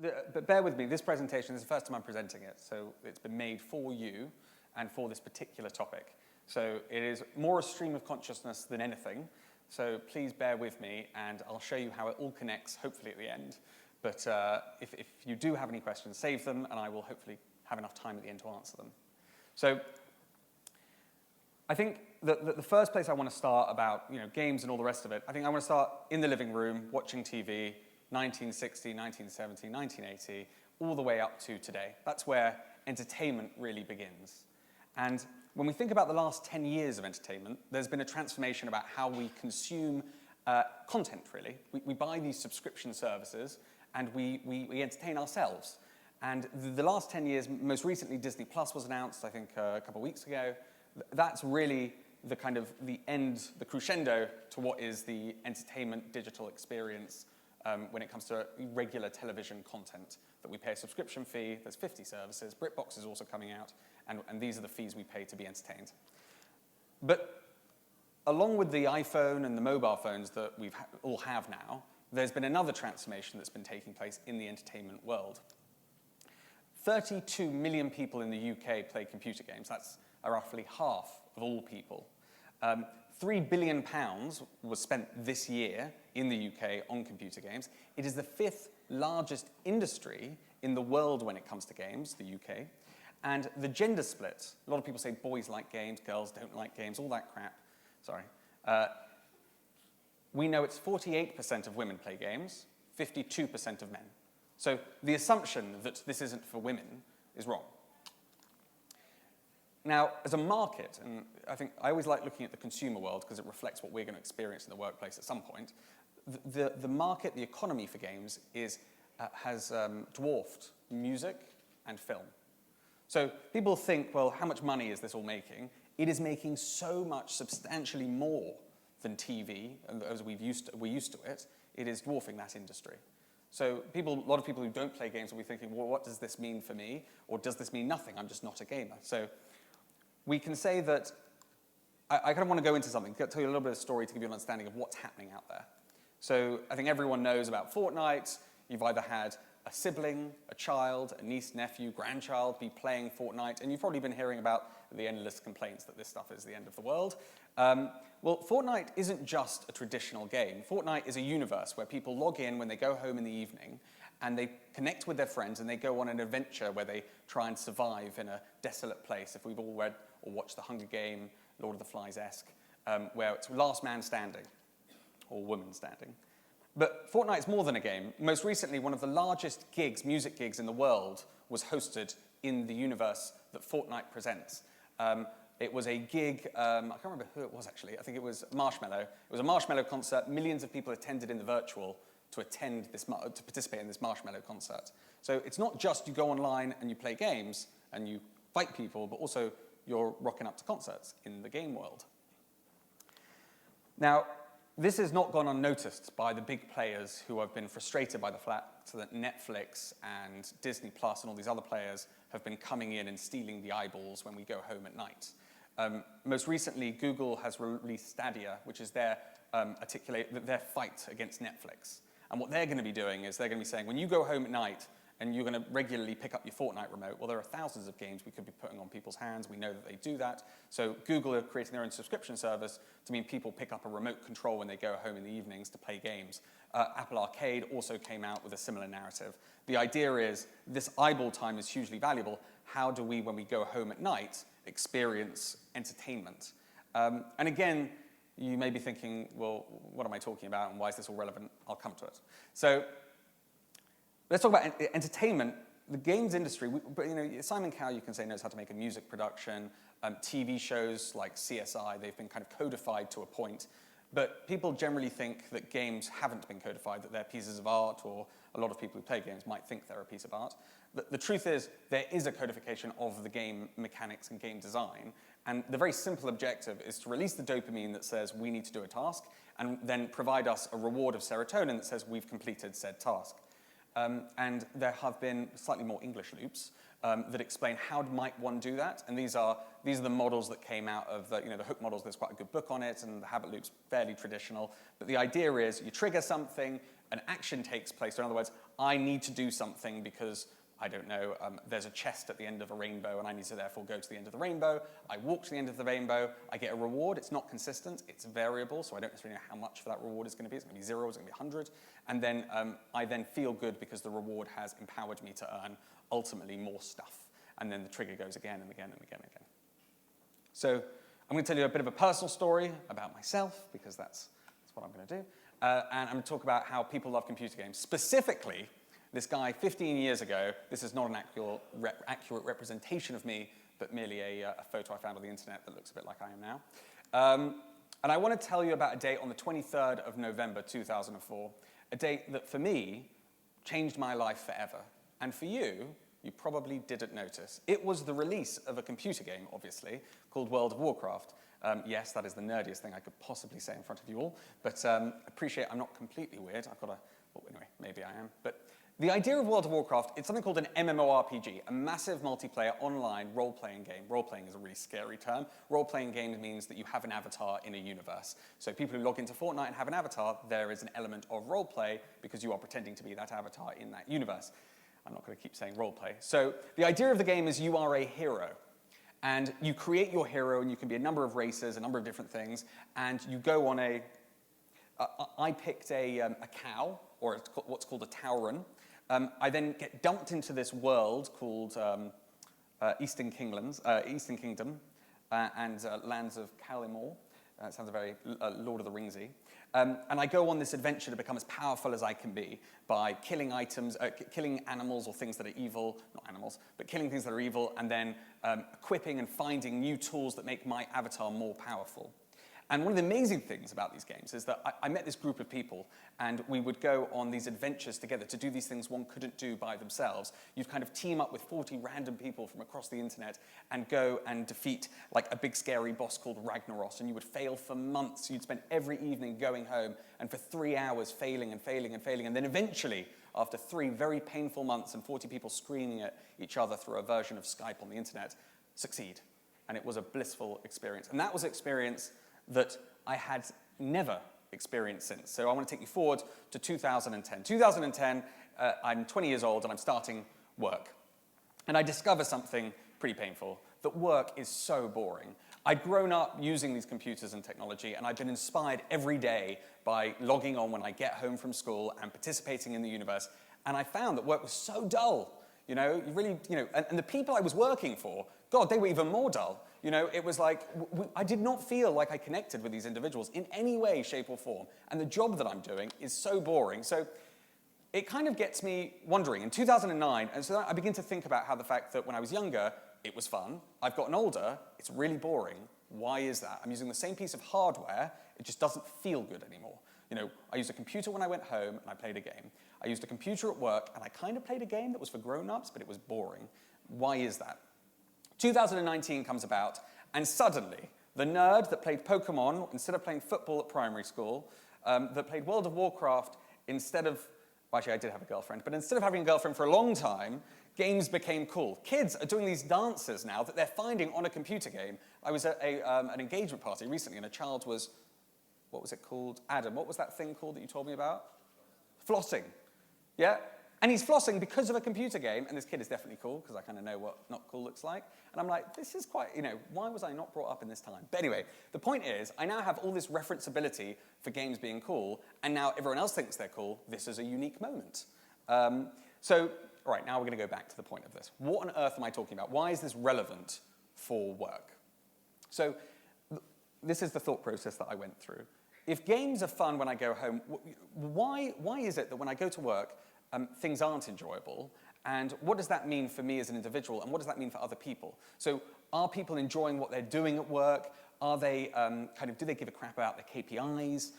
But bear with me, this presentation is the first time I'm presenting it, so it's been made for you and for this particular topic. So it is more a stream of consciousness than anything, so please bear with me, and I'll show you how it all connects, hopefully at the end. But if you do have any questions, save them, and I will hopefully have enough time at the end to answer them. So I think that the first place I want to start about games and all the rest of it, I think I want to start in the living room, watching TV, 1960, 1970, 1980, all the way up to today. That's where entertainment really begins. And when we think about the last 10 years of entertainment, there's been a transformation about how we consume content, really. We buy these subscription services, and we entertain ourselves. And the last 10 years, most recently Disney Plus was announced, I think a couple of weeks ago. That's really the kind of the end, the crescendo to what is the entertainment digital experience when it comes to regular television content that we pay a subscription fee. There's 50 services. BritBox is also coming out, and these are the fees we pay to be entertained. But along with the iPhone and the mobile phones that we all have now, there's been another transformation that's been taking place in the entertainment world. 32 million people in the UK play computer games. That's roughly half of all people. £3 billion was spent this year in the UK on computer games. It is the 5th largest industry in the world when it comes to games, the UK. And the gender split, a lot of people say boys like games, girls don't like games, all that crap. Sorry. We know it's 48% of women play games, 52% of men. So the assumption that this isn't for women is wrong. Now, as a market, and I always like looking at the consumer world because it reflects what we're going to experience in the workplace at some point, the market, the economy for games has dwarfed music and film. So people think, well, how much money is this all making? It is making so much, substantially more than TV, as we're used to it. It is dwarfing that industry. So a lot of people who don't play games will be thinking, well, what does this mean for me? Or does this mean nothing? I'm just not a gamer. So we can say that, I kind of want to go into something, tell you a little bit of story to give you an understanding of what's happening out there. So I think everyone knows about Fortnite. You've either had a sibling, a child, a niece, nephew, grandchild be playing Fortnite, and you've probably been hearing about the endless complaints that this stuff is the end of the world. Well, Fortnite isn't just a traditional game. Fortnite is a universe where people log in when they go home in the evening, and they connect with their friends, and they go on an adventure where they try and survive in a desolate place. If we've all read or watched The Hunger Game, Lord of the Flies-esque, where it's last man standing, or woman standing. But Fortnite's more than a game. Most recently, one of the largest music gigs in the world, was hosted in the universe that Fortnite presents. It was a gig, I can't remember who it was actually, I think it was Marshmello. It was a Marshmello concert. Millions of people attended in the virtual to participate in this Marshmello concert. So it's not just you go online and you play games and you fight people, but also you're rocking up to concerts in the game world. Now, this has not gone unnoticed by the big players who have been frustrated by the fact that Netflix and Disney Plus and all these other players have been coming in and stealing the eyeballs when we go home at night. Most recently, Google has released Stadia, which is their fight against Netflix. And what they're going to be doing is they're going to be saying, when you go home at night and you're going to regularly pick up your Fortnite remote, well, there are thousands of games we could be putting on people's hands. We know that they do that. So Google are creating their own subscription service to mean people pick up a remote control when they go home in the evenings to play games. Apple Arcade also came out with a similar narrative. The idea is this eyeball time is hugely valuable. How do we, when we go home at night, experience entertainment? And again, you may be thinking, well, what am I talking about and why is this all relevant? I'll come to it. So let's talk about entertainment. The games industry, Simon Cowell, you can say, knows how to make a music production. TV shows like CSI, they've been kind of codified to a point. But people generally think that games haven't been codified, that they're pieces of art, or a lot of people who play games might think they're a piece of art. But the truth is, there is a codification of the game mechanics and game design. And the very simple objective is to release the dopamine that says we need to do a task, and then provide us a reward of serotonin that says we've completed said task. And there have been slightly more English loops that explain how might one do that. And these are the models that came out of the hook models. There's quite a good book on it, and the habit loop's fairly traditional. But the idea is you trigger something, an action takes place. So in other words, I need to do something because, I don't know, there's a chest at the end of a rainbow and I need to therefore go to the end of the rainbow. I walk to the end of the rainbow, I get a reward. It's not consistent, it's variable, so I don't necessarily know how much for that reward is going to be. It's going to be 0, it's going to be 100. And then I then feel good because the reward has empowered me to earn ultimately more stuff. And then the trigger goes again and again and again and again. So I'm going to tell you a bit of a personal story about myself, because that's what I'm going to do. And I'm going to talk about how people love computer games. Specifically, this guy 15 years ago, this is not an accurate representation of me, but merely a photo I found on the internet that looks a bit like I am now. And I want to tell you about a date on the 23rd of November 2004, a date that for me changed my life forever. And for you, you probably didn't notice. It was the release of a computer game, obviously, called World of Warcraft. Yes, that is the nerdiest thing I could possibly say in front of you all, but appreciate I'm not completely weird. I've got a, well, anyway, maybe I am. But the idea of World of Warcraft, it's something called an MMORPG, a massive multiplayer online role-playing game. Role-playing is a really scary term. Role-playing game means that you have an avatar in a universe. So people who log into Fortnite and have an avatar, there is an element of role-play because you are pretending to be that avatar in that universe. I'm not going to keep saying role-play. So the idea of the game is you are a hero. And you create your hero, and you can be a number of races, a number of different things, and you go on a... I picked a cow, or what's called a Tauren. I then get dumped into this world called Eastern Kingdom and Lands of Kalimor. It sounds very Lord of the Ringsy. And I go on this adventure to become as powerful as I can be by killing killing animals or things that are evil, not animals, but killing things that are evil, and then equipping and finding new tools that make my avatar more powerful. And one of the amazing things about these games is that I met this group of people, and we would go on these adventures together to do these things one couldn't do by themselves. You'd kind of team up with 40 random people from across the internet and go and defeat like a big scary boss called Ragnaros, and you would fail for months. You'd spend every evening going home and for 3 hours failing and failing and failing, and then eventually, after 3 very painful months and 40 people screaming at each other through a version of Skype on the internet, succeed. And it was a blissful experience. And that was an experience that I had never experienced since. So I want to take you forward to 2010. 2010, I'm 20 years old and I'm starting work. And I discover something pretty painful, that work is so boring. I'd grown up using these computers and technology, and I'd been inspired every day by logging on when I get home from school and participating in the universe. And I found that work was so dull. You know, and the people I was working for, God, they were even more dull. You know, it was like, I did not feel like I connected with these individuals in any way, shape, or form. And the job that I'm doing is so boring. So it kind of gets me wondering. In 2009, and so I begin to think about how the fact that when I was younger, it was fun. I've gotten older, it's really boring. Why is that? I'm using the same piece of hardware, it just doesn't feel good anymore. You know, I used a computer when I went home and I played a game. I used a computer at work and I kind of played a game that was for grown-ups, but it was boring. Why is that? 2019 comes about, and suddenly, the nerd that played Pokemon instead of playing football at primary school, that played World of Warcraft instead of, well, actually I did have a girlfriend, but instead of having a girlfriend for a long time, games became cool. Kids are doing these dances now that they're finding on a computer game. I was at an engagement party recently, and a child was, what was it called? Adam, what was that thing called that you told me about? Flossing. Yeah? And he's flossing because of a computer game, and this kid is definitely cool, because I kind of know what not cool looks like. And I'm like, this is quite, you know, why was I not brought up in this time? But anyway, the point is, I now have all this referenceability for games being cool, and now everyone else thinks they're cool. This is a unique moment. So, all right, now we're going to go back to the point of this. What on earth am I talking about? Why is this relevant for work? So, this is the thought process that I went through. If games are fun when I go home, why is it that when I go to work, things aren't enjoyable, and what does that mean for me as an individual, and what does that mean for other people? So are people enjoying what they're doing at work? Are they do they give a crap about their KPIs?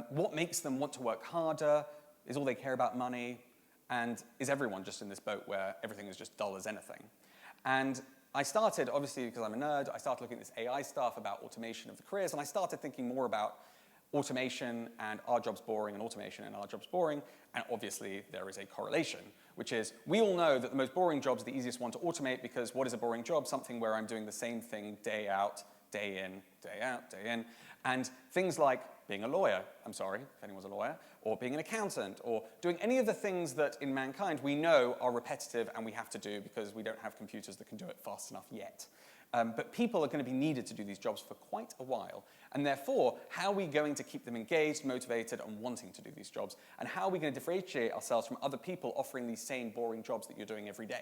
What makes them want to work harder? Is all they care about money? And is everyone just in this boat where everything is just dull as anything? And I started, obviously because I'm a nerd, I started looking at this AI stuff about automation of the careers, and I started thinking more about automation and our job's boring, and automation and our job's boring, and obviously there is a correlation, which is we all know that the most boring job is the easiest one to automate, because what is a boring job? Something where I'm doing the same thing day out, day in, day out, day in. And things like being a lawyer, I'm sorry, if anyone's a lawyer, or being an accountant, or doing any of the things that in mankind we know are repetitive and we have to do because we don't have computers that can do it fast enough yet. But people are going to be needed to do these jobs for quite a while. And therefore, how are we going to keep them engaged, motivated, and wanting to do these jobs? And how are we going to differentiate ourselves from other people offering these same boring jobs that you're doing every day?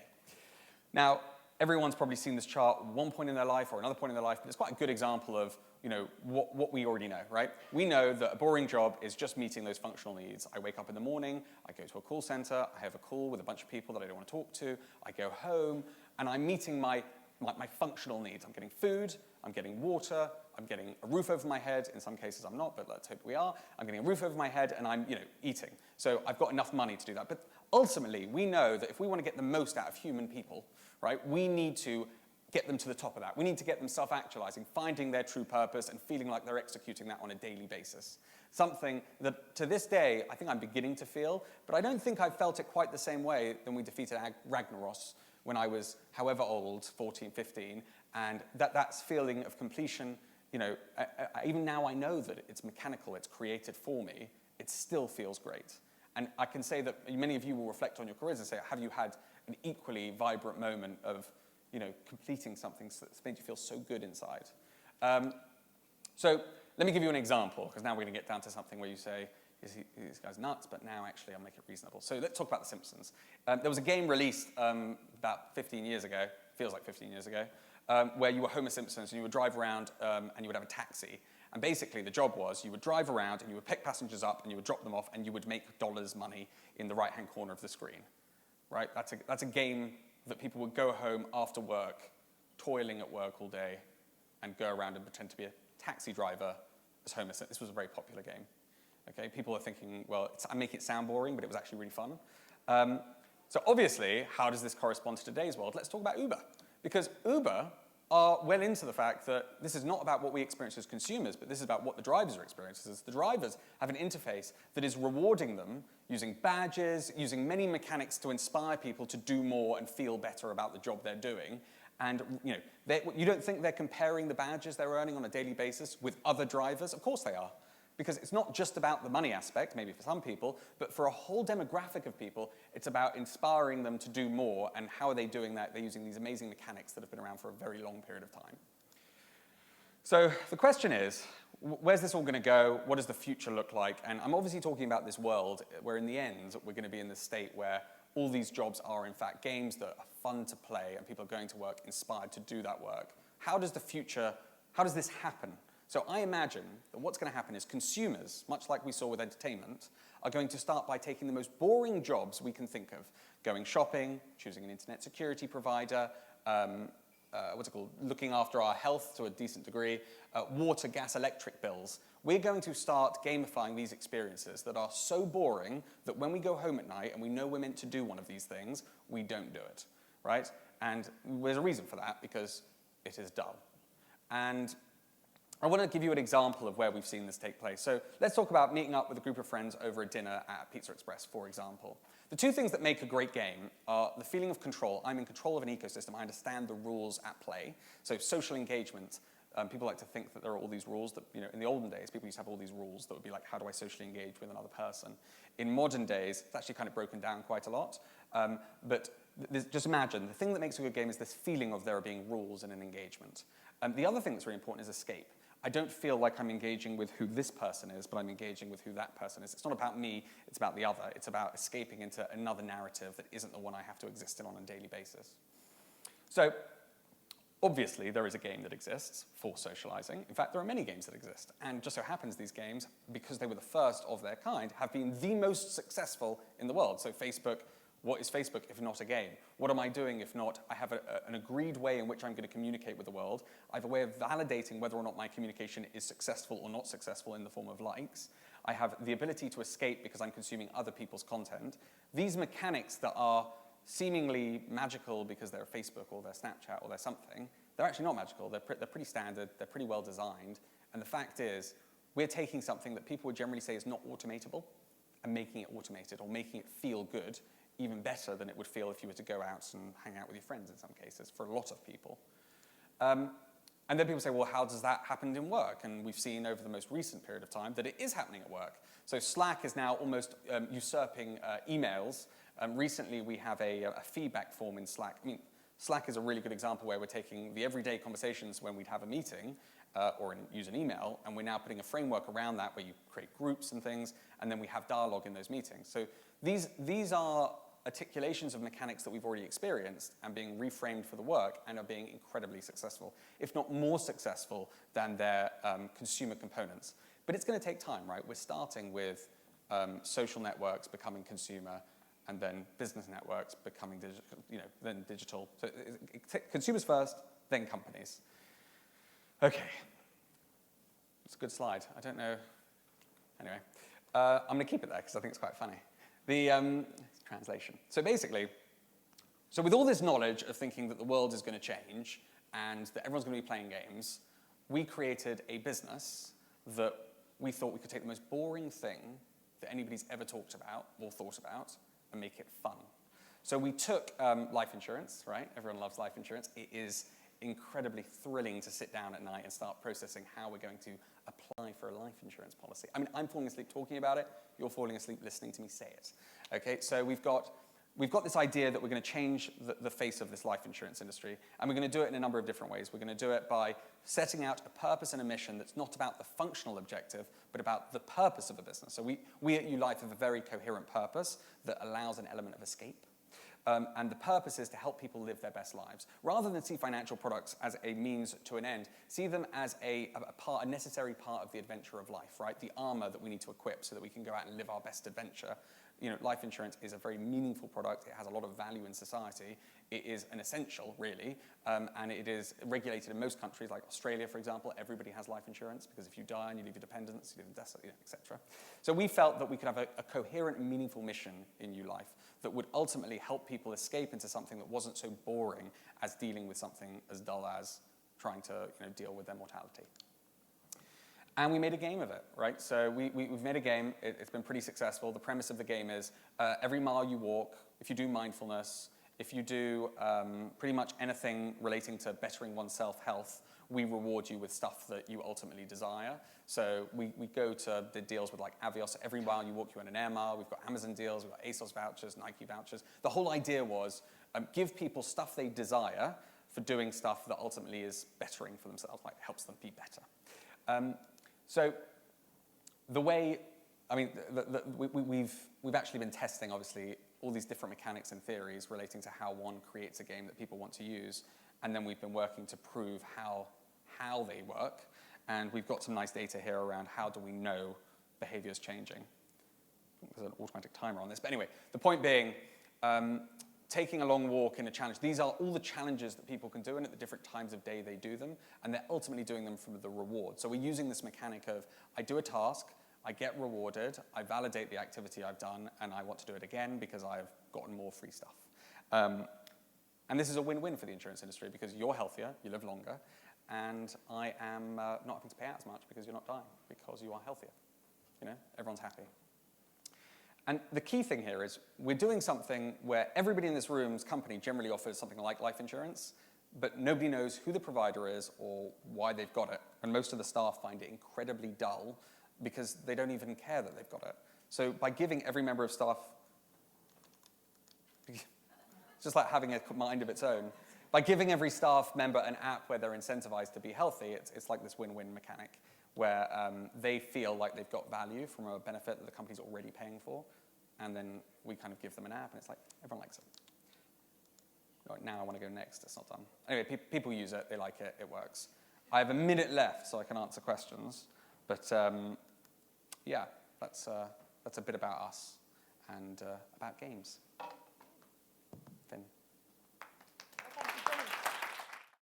Now, everyone's probably seen this chart at one point in their life or another point in their life, but it's quite a good example of what we already know, right? We know that a boring job is just meeting those functional needs. I wake up in the morning, I go to a call center, I have a call with a bunch of people that I don't want to talk to, I go home, and I'm meeting my functional needs. I'm getting food, I'm getting water, I'm getting a roof over my head. In some cases I'm not, but let's hope we are. I'm getting a roof over my head and I'm eating. So I've got enough money to do that. But ultimately, we know that if we want to get the most out of human people, right, we need to get them to the top of that. We need to get them self-actualizing, finding their true purpose and feeling like they're executing that on a daily basis. Something that to this day, I think I'm beginning to feel, but I don't think I've felt it quite the same way when we defeated Ragnaros when I was however old, 14, 15, and that's feeling of completion, even now I know that it's mechanical, it's created for me, it still feels great. And I can say that many of you will reflect on your careers and say, have you had an equally vibrant moment of, completing something that's made you feel so good inside? So let me give you an example, because now we're going to get down to something where you say, this guy's nuts, but now actually I'll make it reasonable. So let's talk about The Simpsons. There was a game released about 15 years ago, feels like 15 years ago, where you were Homer Simpson, and you would drive around and you would have a taxi. And basically the job was you would drive around and you would pick passengers up and you would drop them off and you would make dollars money in the right-hand corner of the screen. Right? That's a game that people would go home after work, toiling at work all day, and go around and pretend to be a taxi driver as Homer Simpson. This was a very popular game. Okay, people are thinking, well, I'm making it sound boring, but it was actually really fun. So obviously, how does this correspond to today's world? Let's talk about Uber. Because Uber are well into the fact that this is not about what we experience as consumers, but this is about what the drivers are experiencing. The drivers have an interface that is rewarding them using badges, using many mechanics to inspire people to do more and feel better about the job they're doing. And you don't think they're comparing the badges they're earning on a daily basis with other drivers? Of course they are. Because it's not just about the money aspect, maybe for some people, but for a whole demographic of people, it's about inspiring them to do more. And how are they doing that? They're using these amazing mechanics that have been around for a very long period of time. So the question is, where's this all going to go? What does the future look like? And I'm obviously talking about this world where in the end, we're going to be in this state where all these jobs are in fact games that are fun to play and people are going to work inspired to do that work. How does this happen? So I imagine that what's going to happen is consumers, much like we saw with entertainment, are going to start by taking the most boring jobs we can think of. Going shopping, choosing an internet security provider, looking after our health to a decent degree, water, gas, electric bills. We're going to start gamifying these experiences that are so boring that when we go home at night and we know we're meant to do one of these things, we don't do it, right? And there's a reason for that, because it is dull. And I want to give you an example of where we've seen this take place. So let's talk about meeting up with a group of friends over a dinner at Pizza Express, for example. The two things that make a great game are the feeling of control. I'm in control of an ecosystem. I understand the rules at play. So social engagement. People like to think that there are all these rules that, in the olden days, people used to have all these rules that would be like, how do I socially engage with another person? In modern days, it's actually kind of broken down quite a lot. But just imagine, the thing that makes a good game is this feeling of there being rules and an engagement. The other thing that's really important is escape. I don't feel like I'm engaging with who this person is, but I'm engaging with who that person is. It's not about me, it's about the other. It's about escaping into another narrative that isn't the one I have to exist in on a daily basis. So, obviously, there is a game that exists for socializing. In fact, there are many games that exist. And just so happens these games, because they were the first of their kind, have been the most successful in the world. So Facebook, what is Facebook if not a game? What am I doing if not I have an agreed way in which I'm going to communicate with the world? I have a way of validating whether or not my communication is successful or not successful in the form of likes. I have the ability to escape because I'm consuming other people's content. These mechanics that are seemingly magical because they're Facebook or they're Snapchat or they're something, they're actually not magical. They're pretty standard. They're pretty well designed. And the fact is, we're taking something that people would generally say is not automatable and making it automated or making it feel good, even better than it would feel if you were to go out and hang out with your friends in some cases, for a lot of people. And And then people say, well, how does that happen in work? And we've seen over the most recent period of time that it is happening at work. So Slack is now almost usurping emails. Recently, we have a feedback form in Slack. I mean, Slack is a really good example where we're taking the everyday conversations when we'd have a meeting or use an email, and we're now putting a framework around that where you create groups and things, and then we have dialogue in those meetings. So these are articulations of mechanics that we've already experienced and being reframed for the work and are being incredibly successful, if not more successful than their consumer components. But it's going to take time, right? We're starting with social networks becoming consumer, and then business networks becoming digital, then digital. So consumers first, then companies. Okay. It's a good slide. I don't know. Anyway, I'm going to keep it there because I think it's quite funny. The translation. So basically, with all this knowledge of thinking that the world is going to change and that everyone's going to be playing games, we created a business that we thought we could take the most boring thing that anybody's ever talked about or thought about and make it fun. So we took life insurance, right? Everyone loves life insurance. It is incredibly thrilling to sit down at night and start processing how we're going to apply for a life insurance policy. I mean, I'm falling asleep talking about it. You're falling asleep listening to me say it. Okay, so we've got this idea that we're going to change the face of this life insurance industry, and we're going to do it in a number of different ways. We're going to do it by setting out a purpose and a mission that's not about the functional objective, but about the purpose of the business. So we at Yulife have a very coherent purpose that allows an element of escape. And the purpose is to help people live their best lives. Rather than see financial products as a means to an end, see them as a necessary part of the adventure of life, right? The armor that we need to equip so that we can go out and live our best adventure. Life insurance is a very meaningful product. It has a lot of value in society. It is an essential, really, and it is regulated in most countries, like Australia, for example. Everybody has life insurance because if you die and you leave your dependents, you live in desert, etc. So we felt that we could have a coherent and meaningful mission in Yulife that would ultimately help people escape into something that wasn't so boring as dealing with something as dull as trying to deal with their mortality. And we made a game of it, right? So we've made a game. It's been pretty successful. The premise of the game is every mile you walk, if you do mindfulness, if you do pretty much anything relating to bettering one's self-health, we reward you with stuff that you ultimately desire. So we go to the deals with like Avios. Every mile you walk, you earn an air mile. We've got Amazon deals. We've got ASOS vouchers, Nike vouchers. The whole idea was give people stuff they desire for doing stuff that ultimately is bettering for themselves, like helps them be better. So the way, I mean, we've actually been testing, obviously, all these different mechanics and theories relating to how one creates a game that people want to use, and then we've been working to prove how they work, and we've got some nice data here around how do we know behavior is changing. There's an automatic timer on this, but anyway, the point being, taking a long walk in a challenge. These are all the challenges that people can do, and at the different times of day they do them, and they're ultimately doing them for the reward. So we're using this mechanic of, I do a task, I get rewarded, I validate the activity I've done, and I want to do it again because I've gotten more free stuff. And this is a win-win for the insurance industry because you're healthier, you live longer, and I am not having to pay out as much because you're not dying, because you are healthier. Everyone's happy. And the key thing here is we're doing something where everybody in this room's company generally offers something like life insurance, but nobody knows who the provider is or why they've got it. And most of the staff find it incredibly dull because they don't even care that they've got it. So by giving every member of staff, it's just like having a mind of its own. By giving every staff member an app where they're incentivized to be healthy, it's like this win-win mechanic where they feel like they've got value from a benefit that the company's already paying for, and then we kind of give them an app, and it's like, everyone likes it. Right, now I want to go next, it's not done. Anyway, people use it, they like it, it works. I have a minute left so I can answer questions, but yeah, that's a bit about us and about games.